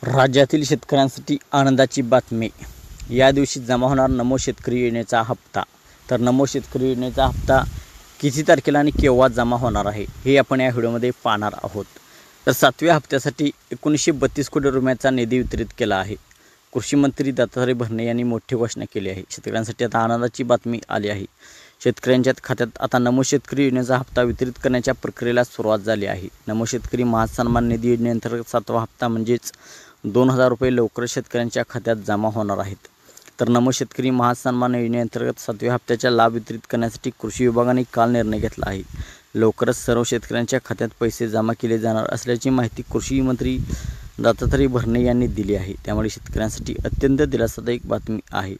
राज्यातील शेतकऱ्यांसाठी आनंदाची बातमी। या दिवशी जमा होणार नमो शेतकरी योजनेचा हप्ता। तर नमो शेतकरी योजनेचा हप्ता किती तारखेला आणि केव्हा जमा होणार आहे हे आपण या व्हिडिओमध्ये पाहणार आहोत। तर 7व्या हप्त्यासाठी 1932 कोटी रुपयांचा निधी वितरित केला आहे। कृषी मंत्री दत्तात्रय भरणे यांनी मोठी घोषणा केली आहे। शेतकऱ्यांसाठी आता आनंदाची बातमी आली आहे। शेतकऱ्यांच्या खात्यात आता नमो शेतकरी योजनेचा हप्ता वितरित करण्याच्या प्रक्रियेला सुरुवात झाली आहे। नमो शेतकरी महासन्मान निधी योजनेअंतर्गत 7वा हप्ता म्हणजेच 2000 रुपये लवकरच शेतकऱ्यांच्या खात्यात जमा होणार आहेत। तर नमो शेतकरी महासन्मान योजनेअंतर्गत 7व्या हप्त्याचा लाभ वितरित करण्यासाठी कृषी विभागाने काल निर्णय घेतला आहे। लवकरच सर्व शेतकऱ्यांच्या खात्यात पैसे जमा केले जाणार असल्याची माहिती कृषी मंत्री दत्तात्रय भरणे यांनी दिली आहे। त्यामुळे शेतकऱ्यांसाठी अत्यंत दिलासादायक बातमी आहे।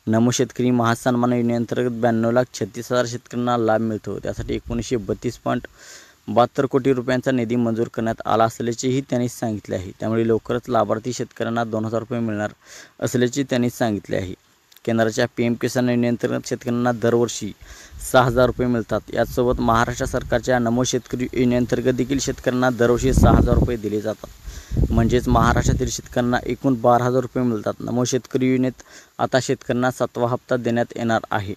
नमो शेतकरी महासन्मान योजनेअंतर्गत 92,36,000 शेतकऱ्यांना लाभ मिळतो। त्यासाठी 1932.72 कोटी रुपयांचा निधी मंजूर करण्यात आला असल्याचेही त्यांनी सांगितले आहे। त्यामुळे लवकरच लाभार्थी शेतकऱ्यांना 2000 रुपये मिळणार असल्याचे त्यांनी सांगितले आहे। केंद्राच्या PM किसान योजनेअंतर्गत शेतकऱ्यांना दरवर्षी 6000 रुपये मिळतात। यासोबत महाराष्ट्र सरकारच्या नमो शेतकरी योजनेअंतर्गत देखील शेतकऱ्यांना दरवर्षी 6000 रुपये दिले जातात। म्हणजेच महाराष्ट्रातील शेतकऱ्यांना एकूण 12000 रुपये मिळतात। नमो शेतकरी योजनेत आता शेतकऱ्यांना 7वा हप्ता देण्यात येणार आहे।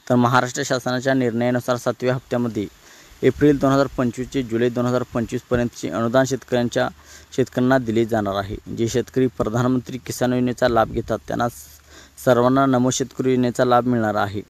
तर महाराष्ट्र शासनाच्या निर्णयानुसार 7व्या हप्त्यामध्ये एप्रिल 2025 ते जुलै 2025 पर्यंतचे अनुदान शेतकऱ्यांना दिले जाणार आहे। जे शेतकरी प्रधानमंत्री किसान योजनेचा लाभ घेतात त्यांना सर्वांना नमो शेतकरी योजनेचा लाभ मिळणार आहे।